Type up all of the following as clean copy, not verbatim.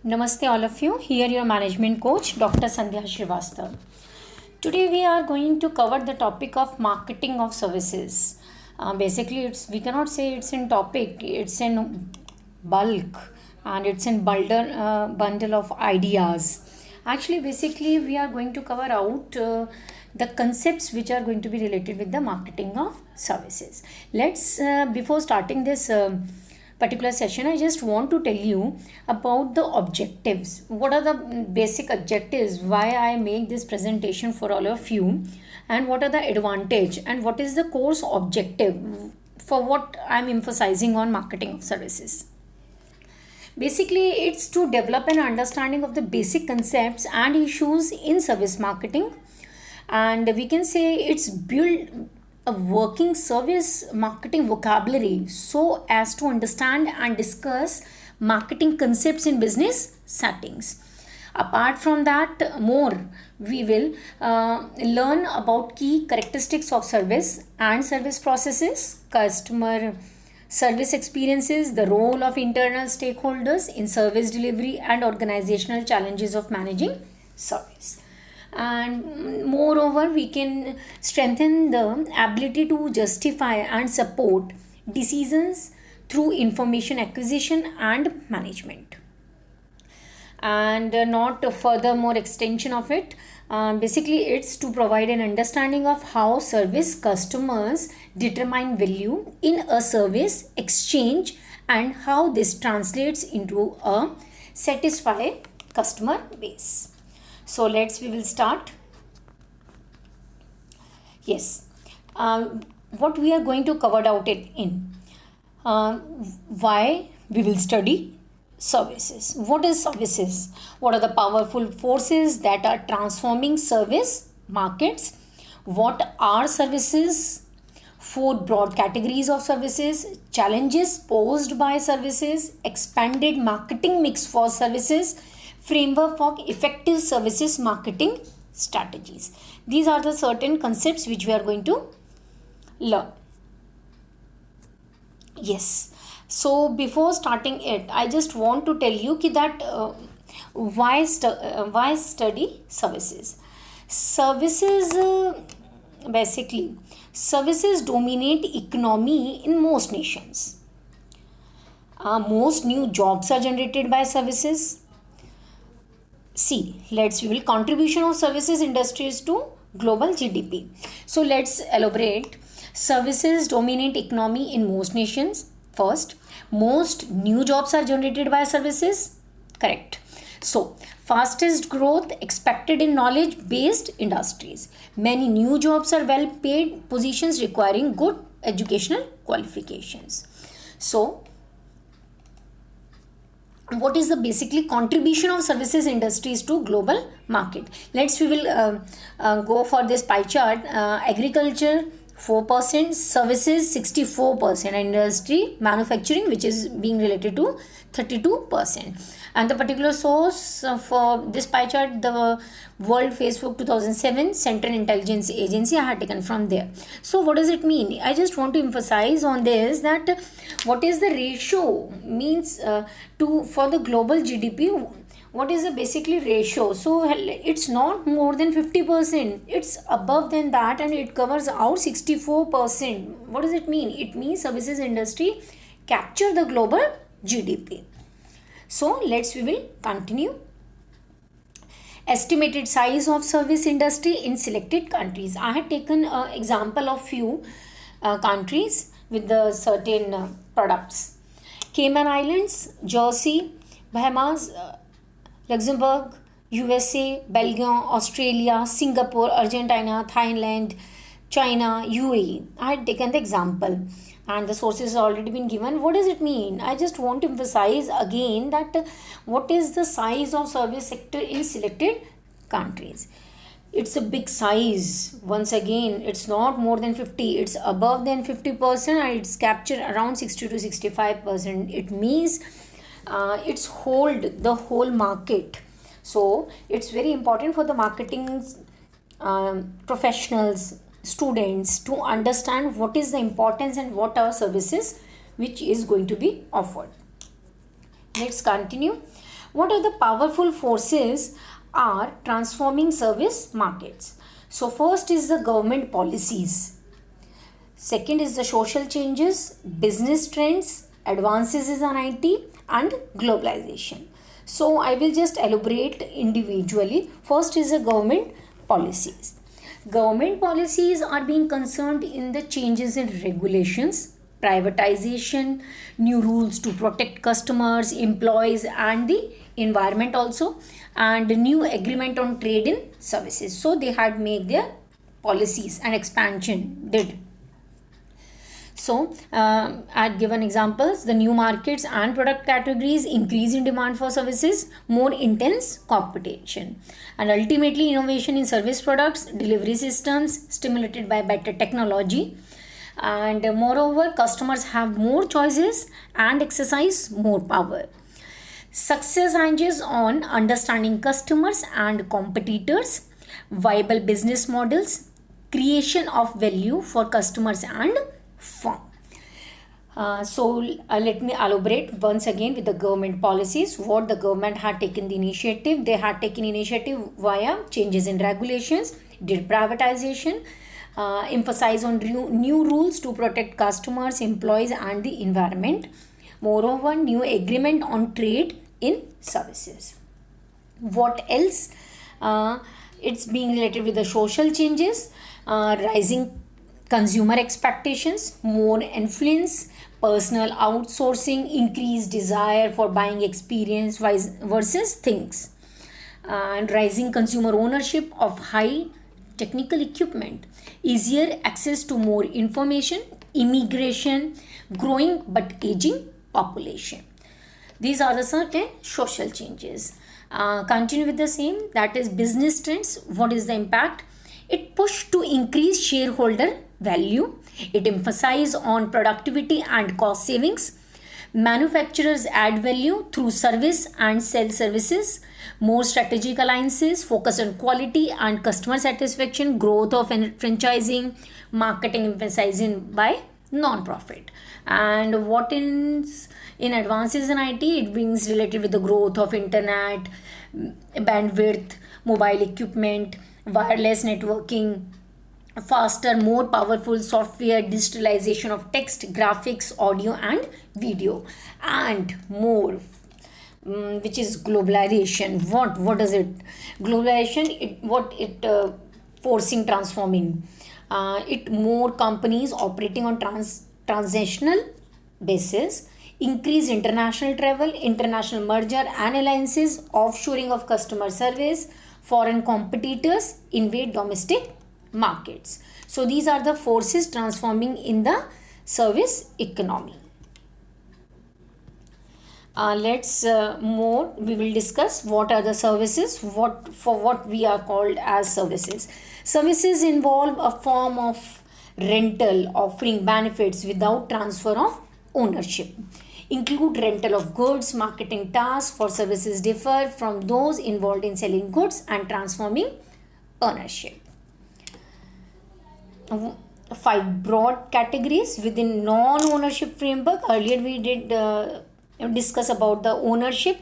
Namaste, all of you. Here, your management coach, Dr. Sandhya Srivastav. Today, we are going to cover the topic of marketing of services. Basically, we cannot say it's in topic; it's in bulk, and it's in bundle of ideas. Actually, basically, we are going to cover out the concepts which are going to be related with the marketing of services. Let's before starting this. Particular session, I just want to tell you about the objectives. What are the basic objectives, why I make this presentation for all of you, and what are the advantage and what is the course objective for what I'm emphasizing on marketing of services. Basically, it's to develop an understanding of the basic concepts and issues in service marketing, and we can say it's build a working service marketing vocabulary so as to understand and discuss marketing concepts in business settings. Apart from that, more we will learn about key characteristics of service and service processes, customer service experiences, the role of internal stakeholders in service delivery, and organizational challenges of managing service. And moreover, we can strengthen the ability to justify and support decisions through information acquisition and management. And not furthermore extension of it, basically it's to provide an understanding of how service customers determine value in a service exchange and how this translates into a satisfied customer base. So we will start. Yes, what we are going to cover out it in, why we will study services. What is services? What are the powerful forces that are transforming service markets? What are services? Four broad categories of services: challenges posed by services, expanded marketing mix for services, framework for effective services marketing strategies. These are the certain concepts which we are going to learn. Yes. So before starting it, I just want to tell you that why study services. Services basically services dominate economy in most nations. Most new jobs are generated by services. See, we will contribution of services industries to global GDP. So let's elaborate. Services dominate economy in most nations. First, most new jobs are generated by services. Correct. So, fastest growth expected in knowledge based industries. Many new jobs are well paid positions requiring good educational qualifications. So, what is the basically contribution of services industries to global market? We will go for this pie chart. Agriculture 4%, services 64%, industry manufacturing, which is being related to 32%. And the particular source for this pie chart, the World Facebook 2007 Central Intelligence Agency, I had taken from there. So what does it mean? I just want to emphasize on this that what is the ratio means for the global GDP. What is the basically ratio? So it's not more than 50%, it's above than that, and it covers out 64%. What does it mean? It means services industry capture the global GDP. So we will continue. Estimated size of service industry in selected countries. I had taken an example of few countries with the certain products. Cayman Islands, Jersey, Bahamas, Luxembourg, USA, Belgium, Australia, Singapore, Argentina, Thailand, China, UAE. I had taken the example and the sources have already been given. What does it mean? I just want to emphasize again that what is the size of service sector in selected countries. It's a big size. Once again, it's not more than 50, it's above than 50%, and it's captured around 60 to 65%. It means it's hold the whole market. So it's very important for the marketing professionals, students to understand what is the importance and what are services which is going to be offered. Let's continue. What are the powerful forces are transforming service markets? So first is the government policies, second is the social changes, business trends, advances in IT, and globalization. So I will just elaborate individually. First is the government policies. Government policies are being concerned in the changes in regulations, privatization, new rules to protect customers, employees, and the environment also, and new agreement on trade in services. So they had made their policies and expansion did. So, I'd given examples. The new markets and product categories, increase in demand for services, more intense competition, and ultimately innovation in service products, delivery systems stimulated by better technology. And moreover, customers have more choices and exercise more power. Success hinges on understanding customers and competitors, viable business models, creation of value for customers and firm. Let me elaborate once again with the government policies. What the government had taken the initiative. They had taken initiative via changes in regulations, did privatization, emphasize on new rules to protect customers, employees, and the environment. Moreover, new agreement on trade in services. What else? It's being related with the social changes, rising consumer expectations, more influence, personal outsourcing, increased desire for buying experience versus things, and rising consumer ownership of high technical equipment, easier access to more information, immigration, growing but aging population. These are the certain social changes. Continue with the same, that is business trends. What is the impact? It pushed to increase shareholder value. It emphasized on productivity and cost savings. Manufacturers add value through service and sell services. More strategic alliances focus on quality and customer satisfaction. Growth of franchising, marketing emphasizing by non-profit. And what is in advances in IT? It brings related with the growth of internet, bandwidth, mobile equipment, wireless networking, faster, more powerful software, digitalization of text, graphics, audio, and video, and more. Which is globalization. What does it? Globalization. Forcing, transforming. It more companies operating on transnational basis, increase international travel, international merger and alliances, offshoring of customer service, foreign competitors invade domestic markets. So these are the forces transforming in the service economy. We will discuss what are the services, what we are called as services. Services involve a form of rental offering benefits without transfer of ownership. Include rental of goods, marketing tasks for services differ from those involved in selling goods and transforming ownership. 5 broad categories within non-ownership framework. Earlier we did discuss about the ownership,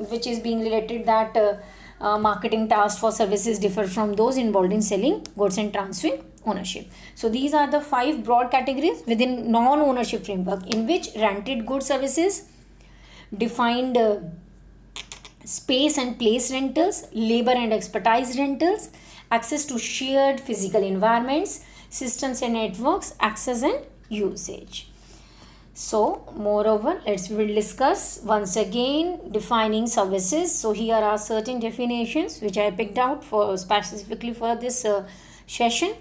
which is being related that marketing tasks for services differ from those involved in selling goods and transferring ownership. So these are the 5 broad categories within non-ownership framework, in which rented goods services, defined space and place rentals, labor and expertise rentals, access to shared physical environments, systems and networks, access and usage. So moreover, we will discuss once again defining services. So here are certain definitions which I picked out for specifically for this session.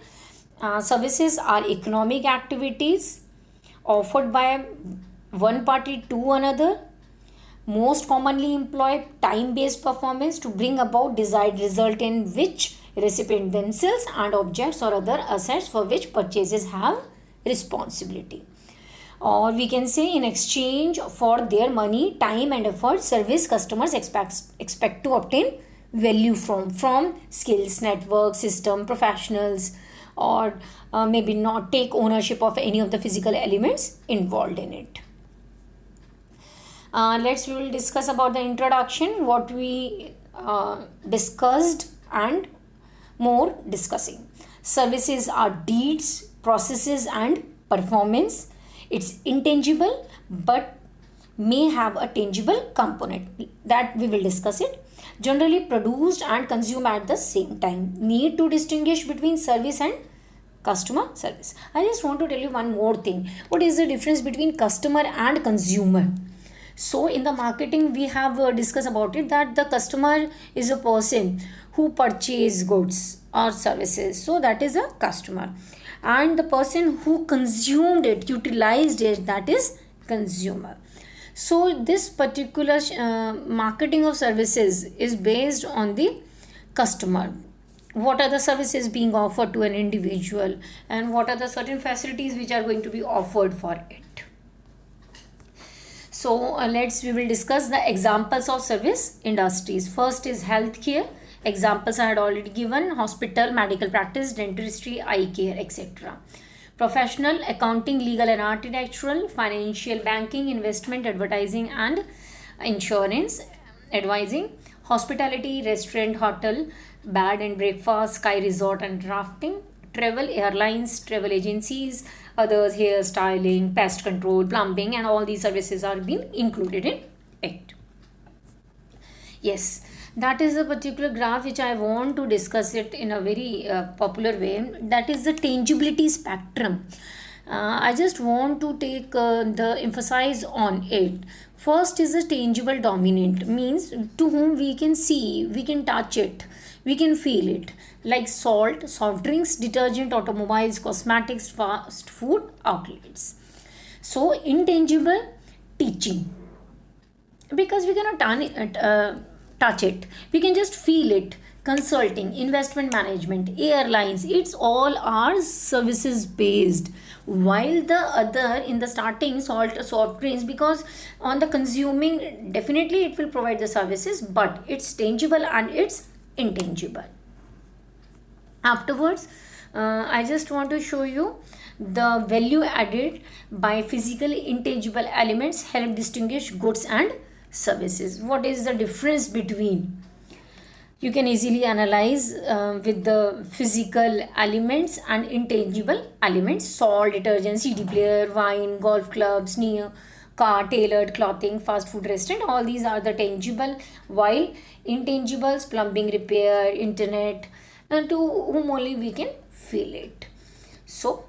Services are economic activities offered by one party to another, most commonly employ time-based performance to bring about desired result, in which recipient themselves and objects or other assets for which purchases have responsibility. Or we can say, in exchange for their money, time and effort, service customers expect to obtain value from skills, network, system, professionals, or maybe not take ownership of any of the physical elements involved in it. We will discuss about the introduction, what we discussed, and more discussing. Services are deeds, processes, and performance. It's intangible but may have a tangible component, that we will discuss it. Generally produced and consumed at the same time. Need to distinguish between service and customer service. I just want to tell you one more thing. What is the difference between customer and consumer? So in the marketing we have discussed about it, that the customer is a person who purchase goods or services, so that is a customer, and the person who consumed it, utilized it, that is consumer. So this particular marketing of services is based on the customer. What are the services being offered to an individual, and what are the certain facilities which are going to be offered for it. So we will discuss the examples of service industries. First is healthcare. Examples I had already given: hospital, medical practice, dentistry, eye care, etc. Professional: accounting, legal and architectural, financial, banking, investment, advertising and insurance, advising. Hospitality: restaurant, hotel, bed and breakfast, sky resort and rafting. Travel: airlines, travel agencies, others, hair styling, pest control, plumbing, and all these services are being included in it. Yes, that is a particular graph which I want to discuss it in a very popular way. That is the tangibility spectrum. I just want to take the emphasize on it. First is a tangible dominant, means to whom we can see, we can touch it, we can feel it, like salt, soft drinks, detergent, automobiles, cosmetics, fast food outlets. So intangible: teaching, because we cannot touch it, we can just feel it. Consulting, investment management, airlines, it's all are services based, while the other in the starting salt, soft drinks, because on the consuming definitely it will provide the services, but it's tangible and it's intangible. Afterwards I just want to show you the value added by physical intangible elements help distinguish goods and services. What is the difference between? You can easily analyze with the physical elements and intangible elements: salt, detergent, CD player, wine, golf clubs, near car, tailored clothing, fast food restaurant. All these are the tangible, while intangibles: plumbing, repair, internet, to whom only we can feel it. So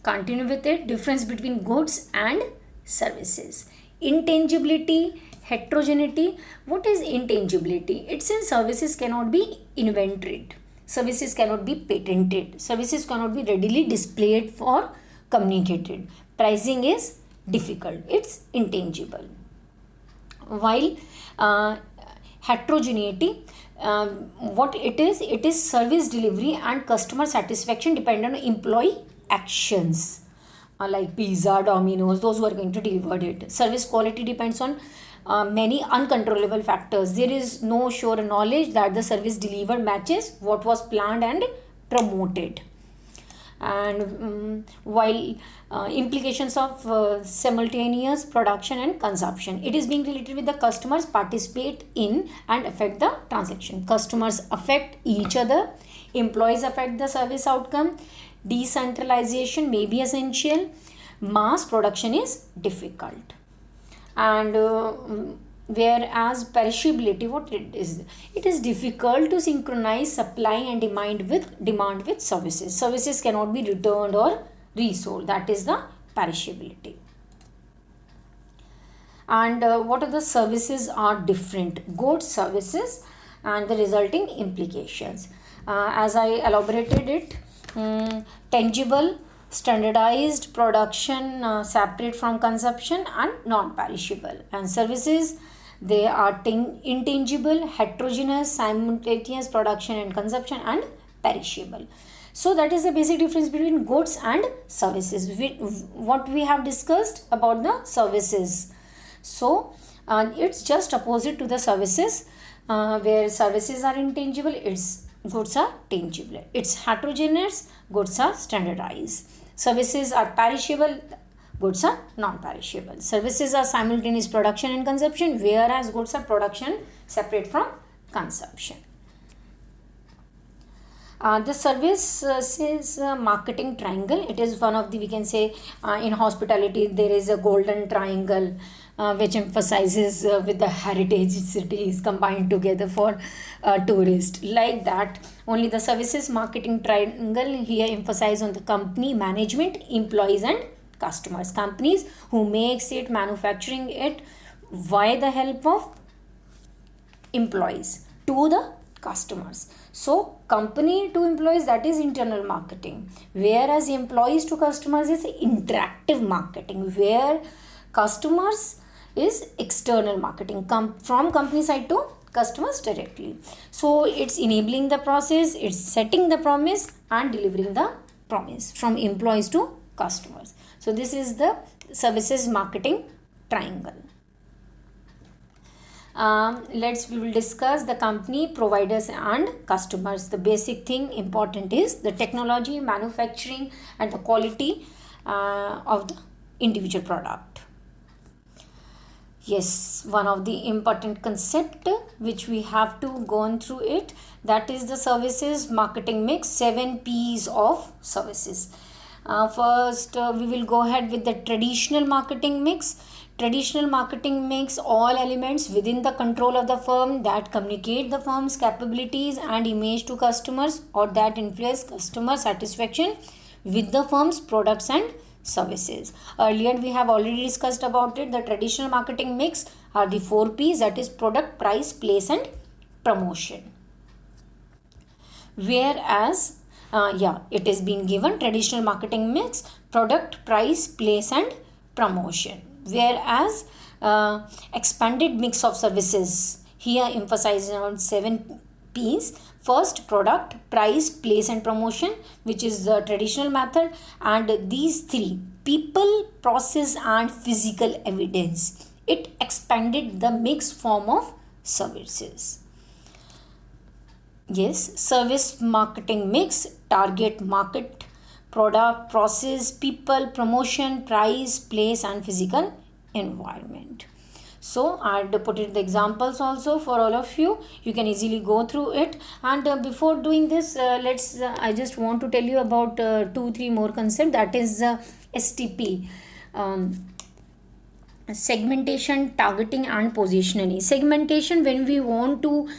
continue with it. Difference between goods and services. Intangibility, heterogeneity. What is intangibility? It's in services cannot be invented, services cannot be patented, services cannot be readily displayed or communicated. Pricing is difficult, it's intangible. While heterogeneity, what it is service delivery and customer satisfaction depend on employee actions, like pizza, Domino's, those who are going to deliver it. Service quality depends on many uncontrollable factors. There is no sure knowledge that the service delivered matches what was planned and promoted. And while implications of simultaneous production and consumption, it is being related with the customers participate in and affect the transaction. Customers affect each other, employees affect the service outcome. Decentralization may be essential, mass production is difficult. And whereas perishability, what it is difficult to synchronize supply and demand with services cannot be returned or resold, that is the perishability. And what are the services are different: goods, services, and the resulting implications. As I elaborated it, tangible, standardized, production separate from consumption, and non-perishable. And services, they are intangible, heterogeneous, simultaneous production and consumption, and perishable. So that is the basic difference between goods and services. What we have discussed about the services. So it's just opposite to the services, where services are intangible, its goods are tangible. It's heterogeneous, goods are standardized. Services are perishable, goods are non-perishable. Services are simultaneous production and consumption, whereas goods are production separate from consumption. The services marketing triangle, it is one of the, we can say, in hospitality there is a golden triangle which emphasizes with the heritage cities combined together for tourists. Like that, only the services marketing triangle here emphasize on the company management, employees and customers. Companies who makes it, manufacturing it, by the help of employees to the customers. So company to employees, that is internal marketing, whereas employees to customers is interactive marketing, where customers is external marketing, from company side to customers directly. So it's enabling the process, it's setting the promise and delivering the promise from employees to customers. So this is the services marketing triangle. We will discuss the company, providers and customers. The basic thing important is the technology, manufacturing and the quality of the individual product. Yes, one of the important concept which we have to go on through it, that is the services marketing mix, 7 P's of services. First, we will go ahead with the traditional marketing mix. Traditional marketing makes all elements within the control of the firm that communicate the firm's capabilities and image to customers, or that influence customer satisfaction with the firm's products and services. Earlier we have already discussed about it. The traditional marketing mix are the 4 P's, that is product, price, place and promotion. Whereas it is being given traditional marketing mix, product, price, place and promotion. Whereas expanded mix of services here emphasizes on 7 P's. First, product, price, place and promotion, which is the traditional method, and these 3, people, process and physical evidence, it expanded the mix form of services. Yes, service marketing mix, target market, product, process, people, promotion, price, place and physical environment. So I had put in the examples also for all of you. You can easily go through it. And before doing this, I just want to tell you about 2-3 more concepts. That is STP. Segmentation, targeting and positioning. Segmentation, when we want to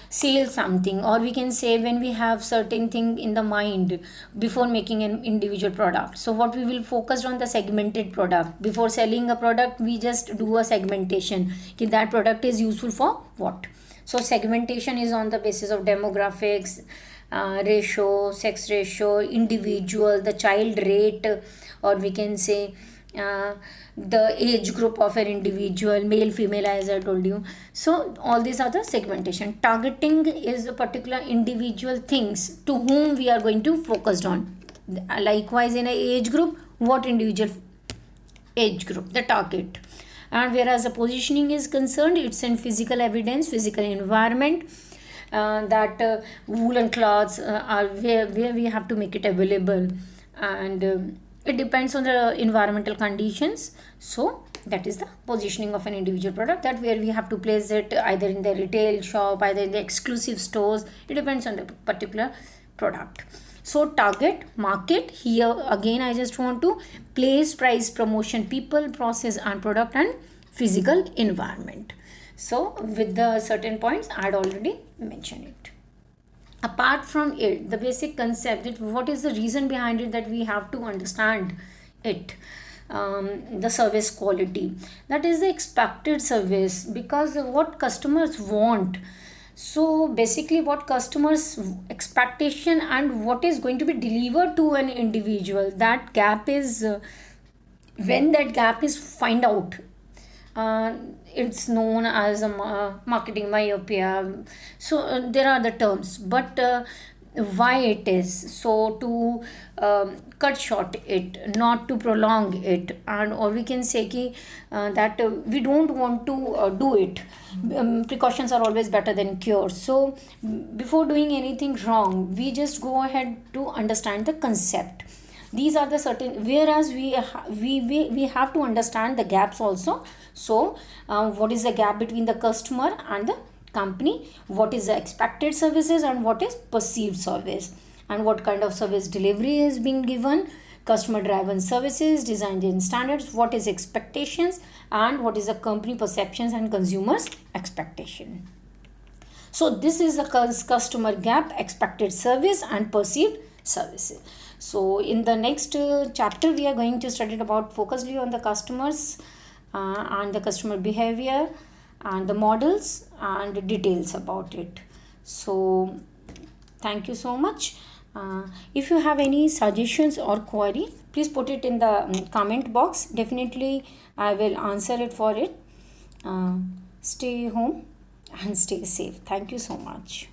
sell something, or we can say when we have certain thing in the mind before making an individual product. So what we will focus on the segmented product. Before selling a product, we just do a segmentation. That product is useful for what. So segmentation is on the basis of demographics, ratio, sex ratio, individual, the child rate, or we can say the age group of an individual, male, female, as I told you. So all these are the segmentation. Targeting is a particular individual things to whom we are going to focus on. Likewise, in a age group, what individual age group, the target. And whereas the positioning is concerned, it's in physical evidence, physical environment, that woolen cloths are where we have to make it available, and it depends on the environmental conditions. So that is the positioning of an individual product, that where we have to place it either in the retail shop, either in the exclusive stores. It depends on the particular product. So target market, here again I just want to place, price, promotion, people, process and product and physical environment. So with the certain points I had already mentioned it. Apart from it, the basic concept, that what is the reason behind it, that we have to understand it. The service quality, that is the expected service, because what customers want. So basically what customers expectation and what is going to be delivered to an individual, that gap is when that gap is find out, it's known as a marketing myopia. So there are the terms, but why it is so, to cut short it, not to prolong it, and or we can say that we don't want to do it. Precautions are always better than cures. So before doing anything wrong, we just go ahead to understand the concept. These are the certain, whereas we have to understand the gaps also. So what is the gap between the customer and the company, what is the expected services and what is perceived service, and what kind of service delivery is being given, customer driven services designed in standards, what is expectations, and what is the company perceptions and consumers expectation. So this is the customer gap, expected service and perceived services. So in the next chapter we are going to study about focusly on the customers and the customer behavior and the models and details about it. So thank you so much. If you have any suggestions or query, please put it in the comment box. Definitely I will answer it for it. Stay home and stay safe. Thank you so much.